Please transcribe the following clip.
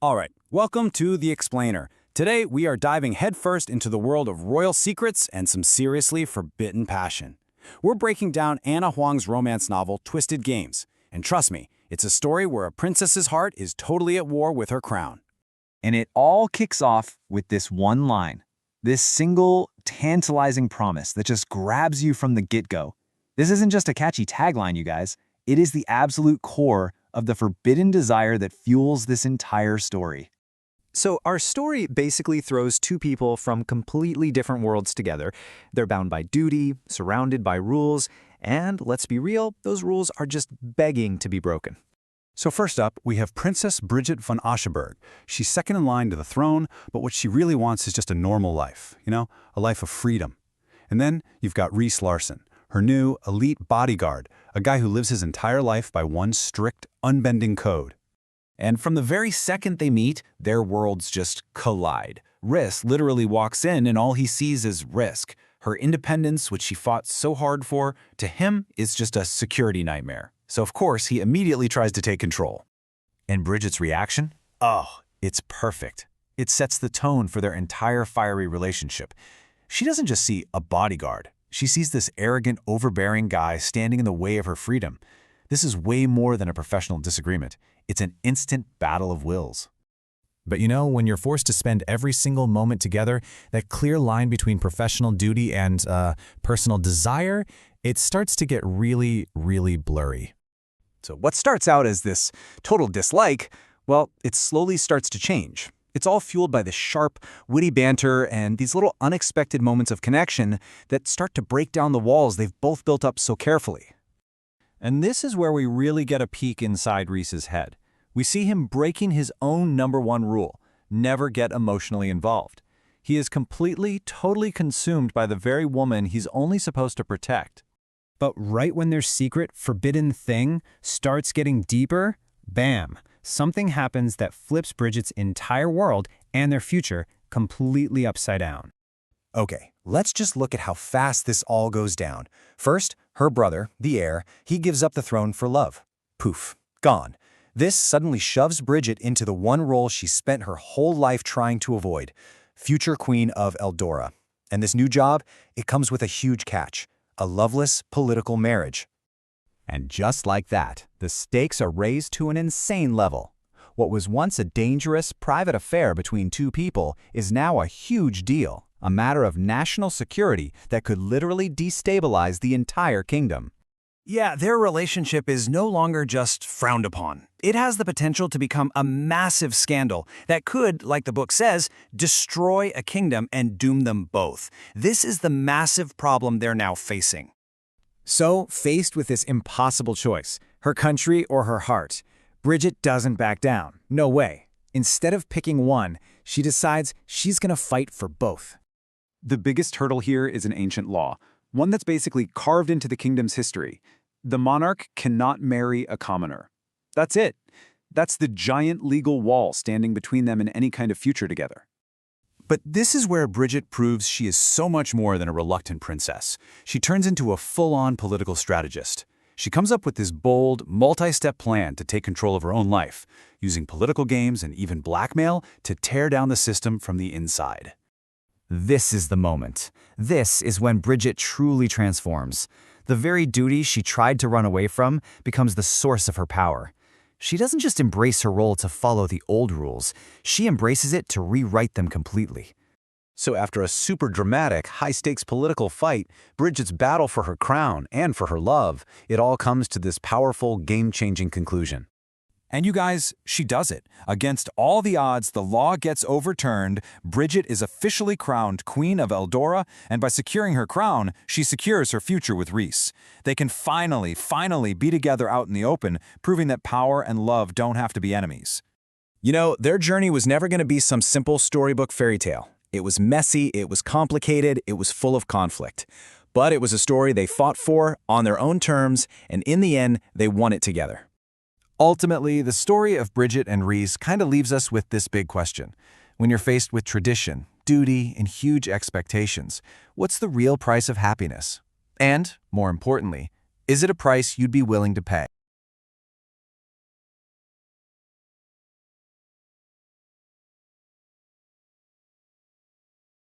All right, welcome to The Explainer. Today, we are diving headfirst into the world of royal secrets and some seriously forbidden passion. We're breaking down Ana Huang's romance novel, Twisted Games. And trust me, it's a story where a princess's heart is totally at war with her crown. And it all kicks off with this one line, this single, tantalizing promise that just grabs you from the get-go. This isn't just a catchy tagline, you guys. It is the absolute core of the forbidden desire that fuels this entire story. So our story basically throws two people from completely different worlds together. They're bound by duty, surrounded by rules, and let's be real, those rules are just begging to be broken. So first up, we have Princess Bridget von Ascheberg. She's second in line to the throne, but what she really wants is just a normal life, a life of freedom. And then you've got Rhys Larson, her new elite bodyguard, a guy who lives his entire life by one strict, unbending code. And from the very second they meet, their worlds just collide. Rhys literally walks in and all he sees is risk. Her independence, which she fought so hard for, to him is just a security nightmare. So of course, he immediately tries to take control. And Bridget's reaction? Oh, it's perfect. It sets the tone for their entire fiery relationship. She doesn't just see a bodyguard. She sees this arrogant, overbearing guy standing in the way of her freedom. This is way more than a professional disagreement. It's an instant battle of wills. But when you're forced to spend every single moment together, that clear line between professional duty and personal desire, it starts to get really, really blurry. So what starts out as this total dislike, well, it slowly starts to change. It's all fueled by this sharp, witty banter and these little unexpected moments of connection that start to break down the walls they've both built up so carefully. And this is where we really get a peek inside Rhys's head. We see him breaking his own #1 rule, never get emotionally involved. He is completely, totally consumed by the very woman he's only supposed to protect. But right when their secret, forbidden thing starts getting deeper, bam, something happens that flips Bridget's entire world and their future completely upside down. Okay, let's just look at how fast this all goes down. First, her brother, the heir, he gives up the throne for love. Poof, gone. This suddenly shoves Bridget into the one role she spent her whole life trying to avoid, future queen of Eldora. And this new job, it comes with a huge catch, a loveless political marriage. And just like that, the stakes are raised to an insane level. What was once a dangerous, private affair between two people is now a huge deal, a matter of national security that could literally destabilize the entire kingdom. Yeah, their relationship is no longer just frowned upon. It has the potential to become a massive scandal that could, like the book says, destroy a kingdom and doom them both. This is the massive problem they're now facing. So, faced with this impossible choice, her country or her heart, Bridget doesn't back down. No way. Instead of picking one, she decides she's going to fight for both. The biggest hurdle here is an ancient law, one that's basically carved into the kingdom's history. The monarch cannot marry a commoner. That's it. That's the giant legal wall standing between them and any kind of future together. But this is where Bridget proves she is so much more than a reluctant princess. She turns into a full-on political strategist. She comes up with this bold, multi-step plan to take control of her own life, using political games and even blackmail to tear down the system from the inside. This is the moment. This is when Bridget truly transforms. The very duty she tried to run away from becomes the source of her power. She doesn't just embrace her role to follow the old rules, she embraces it to rewrite them completely. So after a super dramatic, high-stakes political fight, Bridget's battle for her crown and for her love, it all comes to this powerful, game-changing conclusion. And you guys, she does it. Against all the odds, the law gets overturned, Bridget is officially crowned Queen of Eldora, and by securing her crown, she secures her future with Rhys. They can finally be together out in the open, proving that power and love don't have to be enemies. Their journey was never going to be some simple storybook fairy tale. It was messy, it was complicated, it was full of conflict. But it was a story they fought for, on their own terms, and in the end, they won it together. Ultimately, the story of Bridget and Rhys kind of leaves us with this big question. When you're faced with tradition, duty, and huge expectations, what's the real price of happiness? And, more importantly, is it a price you'd be willing to pay?